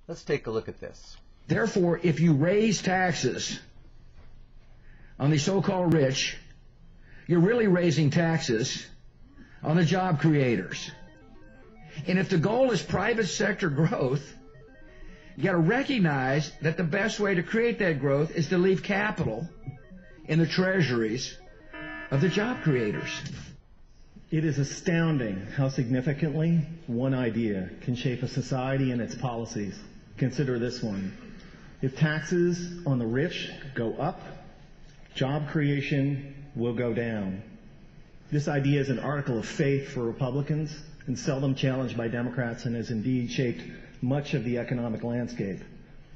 Let's take a look at this. Therefore, if you raise taxes on the so-called rich, you're really raising taxes on the job creators. And if the goal is private sector growth, you got to recognize that the best way to create that growth is to leave capital in the treasuries of the job creators. It is astounding how significantly one idea can shape a society and its policies. Consider this one. If taxes on the rich go up, job creation will go down. This idea is an article of faith for Republicans and seldom challenged by Democrats, and has indeed shaped much of the economic landscape.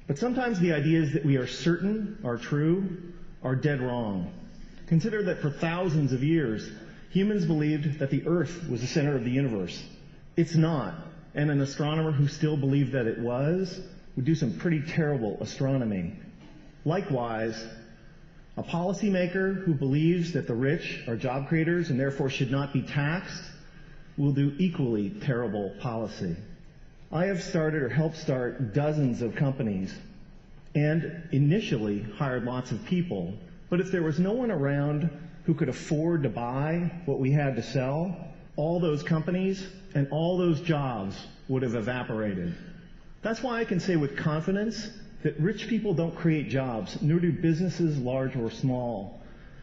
But sometimes the ideas that we are certain are true are dead wrong. Consider that for thousands of years, humans believed that the Earth was the center of the universe. It's not, and an astronomer who still believed that it was would do some pretty terrible astronomy. Likewise, a policymaker who believes that the rich are job creators and therefore should not be taxed will do equally terrible policy. I have started or helped start dozens of companies and initially hired lots of people, but if there was no one around who could afford to buy what we had to sell, all those companies and all those jobs would have evaporated. That's why I can say with confidence that rich people don't create jobs, nor do businesses large or small.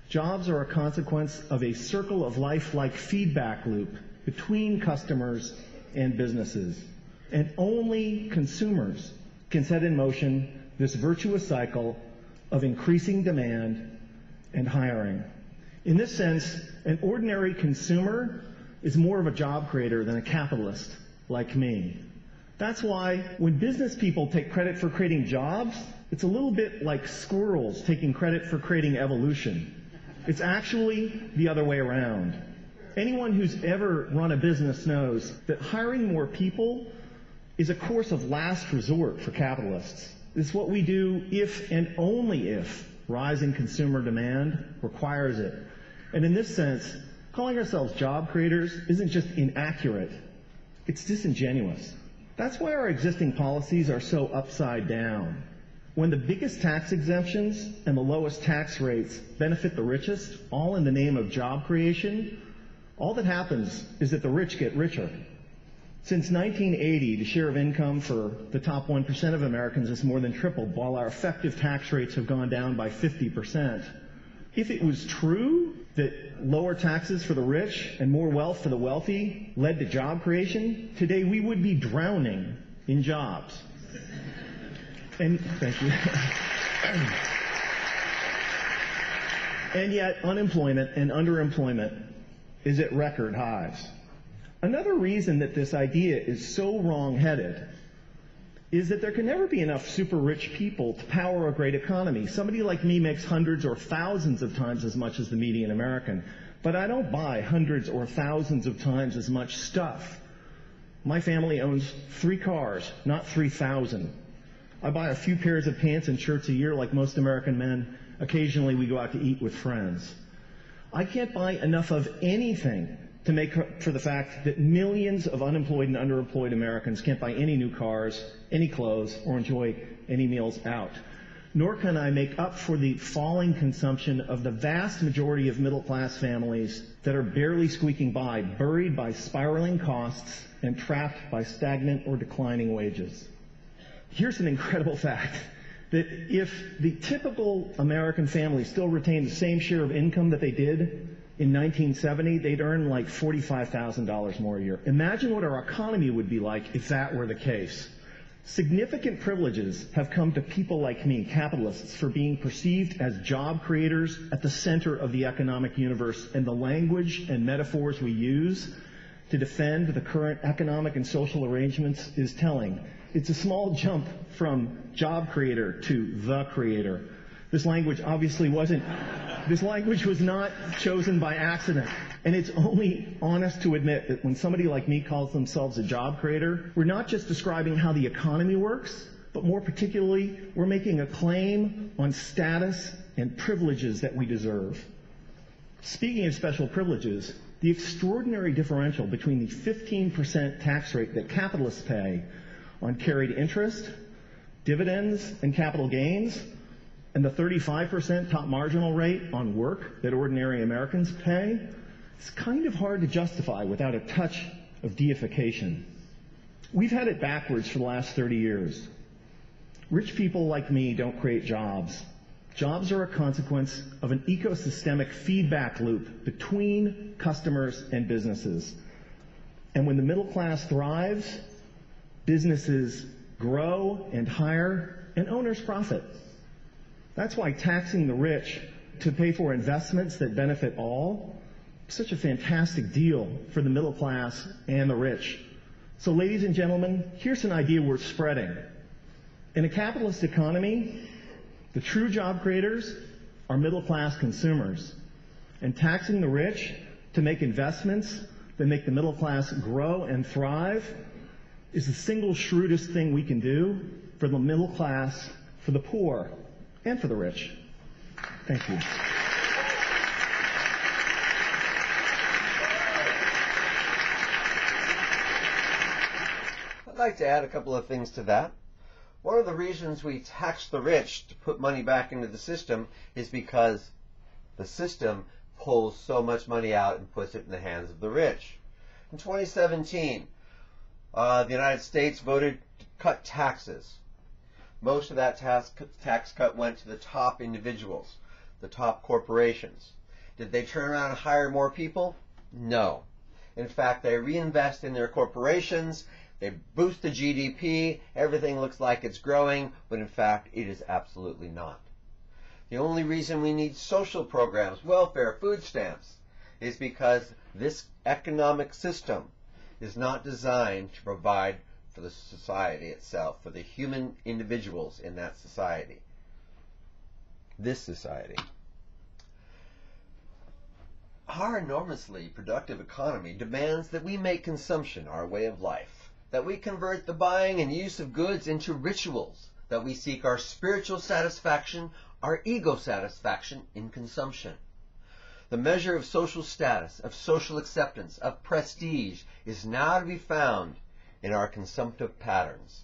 Jobs are a consequence of a circle of life-like feedback loop between customers and businesses. And only consumers can set in motion this virtuous cycle of increasing demand and hiring. In this sense, an ordinary consumer is more of a job creator than a capitalist like me. That's why when business people take credit for creating jobs, it's a little bit like squirrels taking credit for creating evolution. It's actually the other way around. Anyone who's ever run a business knows that hiring more people is a course of last resort for capitalists. It's what we do if and only if rising consumer demand requires it. And in this sense, calling ourselves job creators isn't just inaccurate, it's disingenuous. That's why our existing policies are so upside down. When the biggest tax exemptions and the lowest tax rates benefit the richest, all in the name of job creation, all that happens is that the rich get richer. Since 1980, the share of income for the top 1% of Americans has more than tripled, while our effective tax rates have gone down by 50%. If it was true that lower taxes for the rich and more wealth for the wealthy led to job creation, today we would be drowning in jobs. And thank you. And yet unemployment and underemployment is at record highs. Another reason that this idea is so wrong-headed is that there can never be enough super rich people to power a great economy. Somebody like me makes hundreds or thousands of times as much as the median American, but I don't buy hundreds or thousands of times as much stuff. My family owns 3 cars, not 3,000. I buy a few pairs of pants and shirts a year like most American men. Occasionally we go out to eat with friends. I can't buy enough of anything to make up for the fact that millions of unemployed and underemployed Americans can't buy any new cars, any clothes, or enjoy any meals out. Nor can I make up for the falling consumption of the vast majority of middle-class families that are barely squeaking by, buried by spiraling costs and trapped by stagnant or declining wages. Here's an incredible fact, that if the typical American family still retained the same share of income that they did in 1970, they'd earn like $45,000 more a year. Imagine what our economy would be like if that were the case. Significant privileges have come to people like me, capitalists, for being perceived as job creators at the center of the economic universe, and the language and metaphors we use to defend the current economic and social arrangements is telling. It's a small jump from job creator to the creator. This language was not chosen by accident. And it's only honest to admit that when somebody like me calls themselves a job creator, we're not just describing how the economy works, but more particularly, we're making a claim on status and privileges that we deserve. Speaking of special privileges, the extraordinary differential between the 15% tax rate that capitalists pay on carried interest dividends and capital gains, and the 35% top marginal rate on work that ordinary Americans pay, it's kind of hard to justify without a touch of deification. We've had it backwards for the last 30 years. Rich people like me don't create jobs. Jobs are a consequence of an ecosystemic feedback loop between customers and businesses. And when the middle class thrives, businesses grow and hire, and owners profit. That's why taxing the rich to pay for investments that benefit all is such a fantastic deal for the middle class and the rich. So ladies and gentlemen, here's an idea worth spreading. In a capitalist economy, the true job creators are middle class consumers. And taxing the rich to make investments that make the middle class grow and thrive is the single shrewdest thing we can do for the middle class, for the poor, and for the rich. Thank you. I'd like to add a couple of things to that. One of the reasons we tax the rich to put money back into the system is because the system pulls so much money out and puts it in the hands of the rich. In 2017, the United States voted to cut taxes. Most of that tax cut went to the top individuals, the top corporations. Did they turn around and hire more people? No. In fact, they reinvest in their corporations, they boost the GDP, everything looks like it's growing, but in fact it is absolutely not. The only reason we need social programs, welfare, food stamps, is because this economic system is not designed to provide for the society itself, for the human individuals in that society. This society. Our enormously productive economy demands that we make consumption our way of life, that we convert the buying and use of goods into rituals, that we seek our spiritual satisfaction, our ego satisfaction in consumption. The measure of social status, of social acceptance, of prestige is now to be found in our consumptive patterns.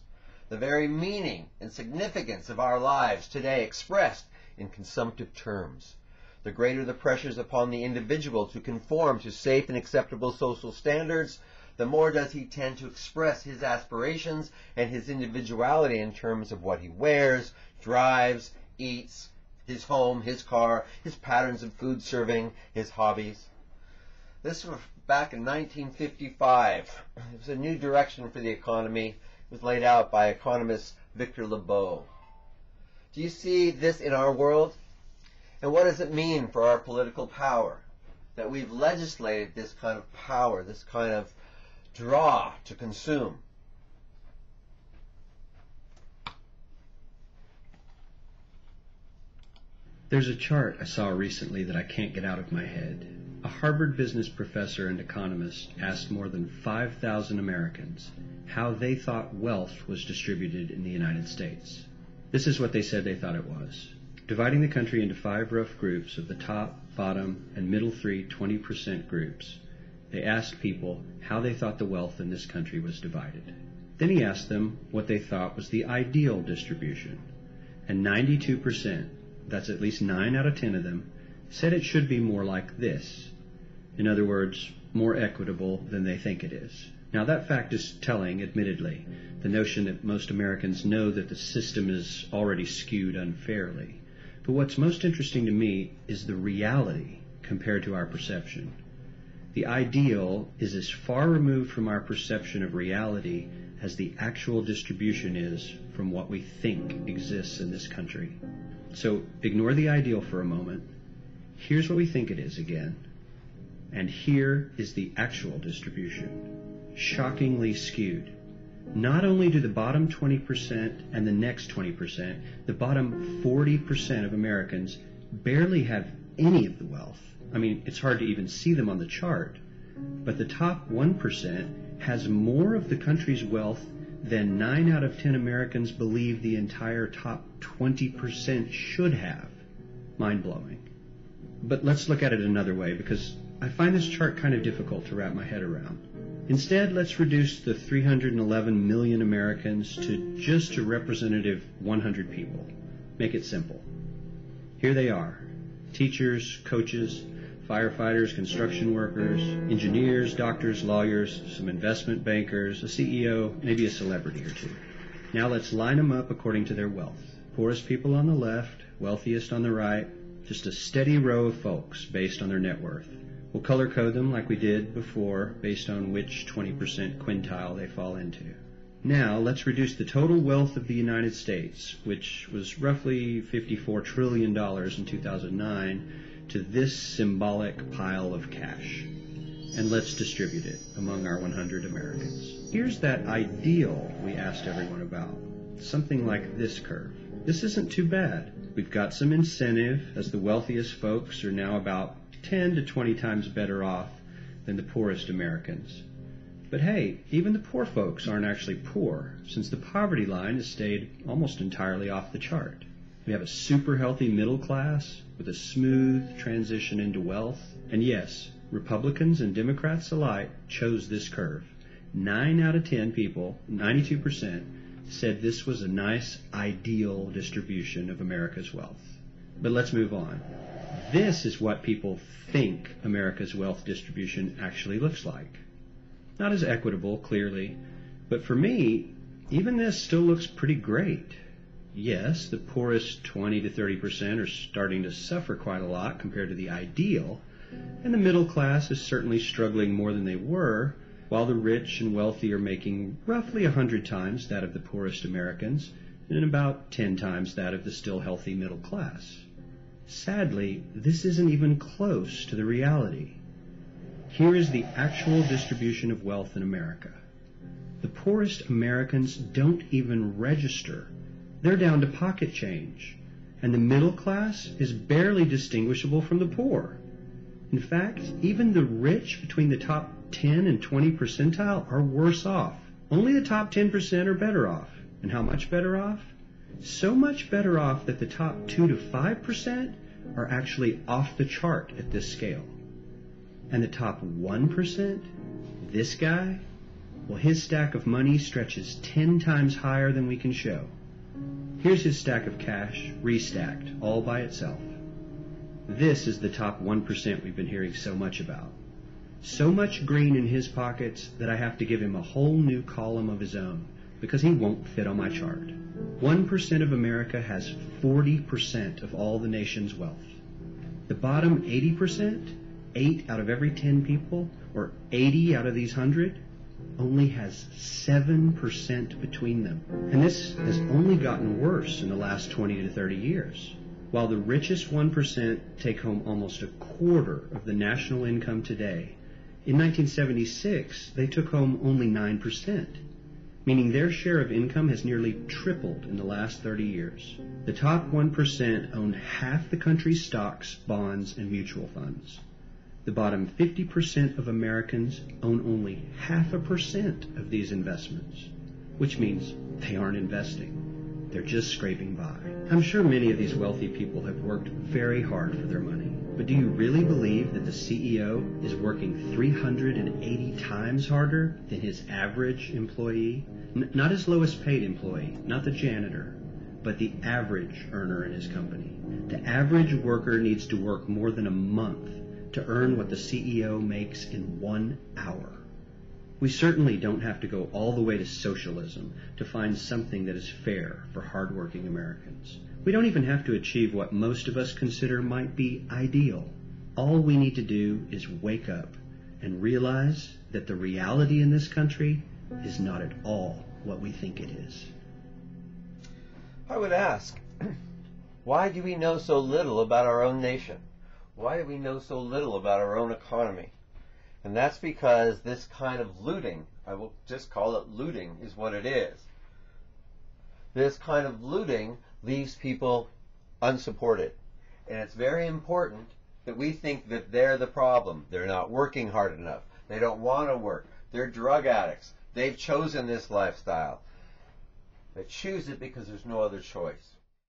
The very meaning and significance of our lives today expressed in consumptive terms. The greater the pressures upon the individual to conform to safe and acceptable social standards, the more does he tend to express his aspirations and his individuality in terms of what he wears, drives, eats, his home, his car, his patterns of food serving, his hobbies. This was back in 1955. It was a new direction for the economy. It was laid out by economist Victor Lebeau. Do you see this in our world? And what does it mean for our political power? That we've legislated this kind of power, this kind of draw to consume. There's a chart I saw recently that I can't get out of my head. A Harvard business professor and economist asked more than 5,000 Americans how they thought wealth was distributed in the United States. This is what they said they thought it was. Dividing the country into 5 rough groups of the top, bottom, and middle 3 20% groups, they asked people how they thought the wealth in this country was divided. Then he asked them what they thought was the ideal distribution. And 92%, that's at least 9 out of 10 of them, said it should be more like this. In other words, more equitable than they think it is. Now that fact is telling, admittedly, the notion that most Americans know that the system is already skewed unfairly. But what's most interesting to me is the reality compared to our perception. The ideal is as far removed from our perception of reality as the actual distribution is from what we think exists in this country. So ignore the ideal for a moment. Here's what we think it is again. And here is the actual distribution. Shockingly skewed. Not only do the bottom 20% and the next 20%, the bottom 40% of Americans barely have any of the wealth. I mean, it's hard to even see them on the chart. But the top 1% has more of the country's wealth than 9 out of 10 Americans believe the entire top 20% should have. Mind-blowing. But let's look at it another way, because I find this chart kind of difficult to wrap my head around. Instead, let's reduce the 311 million Americans to just a representative 100 people. Make it simple. Here they are: teachers, coaches, firefighters, construction workers, engineers, doctors, lawyers, some investment bankers, a CEO, maybe a celebrity or two. Now let's line them up according to their wealth. Poorest people on the left, wealthiest on the right, just a steady row of folks based on their net worth. We'll color code them like we did before based on which 20% quintile they fall into. Now let's reduce the total wealth of the United States, which was roughly $54 trillion in 2009, to this symbolic pile of cash. And let's distribute it among our 100 Americans. Here's that ideal we asked everyone about. Something like this curve. This isn't too bad. We've got some incentive, as the wealthiest folks are now about 10 to 20 times better off than the poorest Americans. But hey, even the poor folks aren't actually poor, since the poverty line has stayed almost entirely off the chart. We have a super healthy middle class with a smooth transition into wealth. And yes, Republicans and Democrats alike chose this curve. 9 out of 10 people, 92%, said this was a nice, ideal distribution of America's wealth. But let's move on. This is what people think America's wealth distribution actually looks like. Not as equitable, clearly, but for me, even this still looks pretty great. Yes, the poorest 20 to 30% are starting to suffer quite a lot compared to the ideal, and the middle class is certainly struggling more than they were, while the rich and wealthy are making roughly 100 times that of the poorest Americans, and about 10 times that of the still healthy middle class. Sadly, this isn't even close to the reality. Here is the actual distribution of wealth in America. The poorest Americans don't even register. They're down to pocket change, and the middle class is barely distinguishable from the poor. In fact, even the rich between the top 10 and 20 percentile are worse off. Only the top 10% are better off. And how much better off? So much better off that the top 2 to 5% are actually off the chart at this scale. And the top 1%, this guy, well, his stack of money stretches 10 times higher than we can show. Here's his stack of cash, restacked, all by itself. This is the top 1% we've been hearing so much about. So much green in his pockets that I have to give him a whole new column of his own, because he won't fit on my chart. 1% of America has 40% of all the nation's wealth. The bottom 80%, 8 out of every 10 people, or 80 out of these 100, only has 7% between them. And this has only gotten worse in the last 20 to 30 years. While the richest 1% take home almost a quarter of the national income today, in 1976 they took home only 9%, meaning their share of income has nearly tripled in the last 30 years. The top 1% own half the country's stocks, bonds, and mutual funds. The bottom 50% of Americans own only 0.5% of these investments, which means they aren't investing. They're just scraping by. I'm sure many of these wealthy people have worked very hard for their money, but do you really believe that the CEO is working 380 times harder than his average employee? Not his lowest paid employee, not the janitor, but the average earner in his company. The average worker needs to work more than a month to earn what the CEO makes in 1 hour. We certainly don't have to go all the way to socialism to find something that is fair for hardworking Americans. We don't even have to achieve what most of us consider might be ideal. All we need to do is wake up and realize that the reality in this country is not at all what we think it is. I would ask, why do we know so little about our own nation? Why do we know so little about our own economy? And that's because this kind of looting, I will just call it looting, is what it is. This kind of looting leaves people unsupported. And it's very important that we think that they're the problem. They're not working hard enough. They don't want to work. They're drug addicts. They've chosen this lifestyle. They choose it because there's no other choice.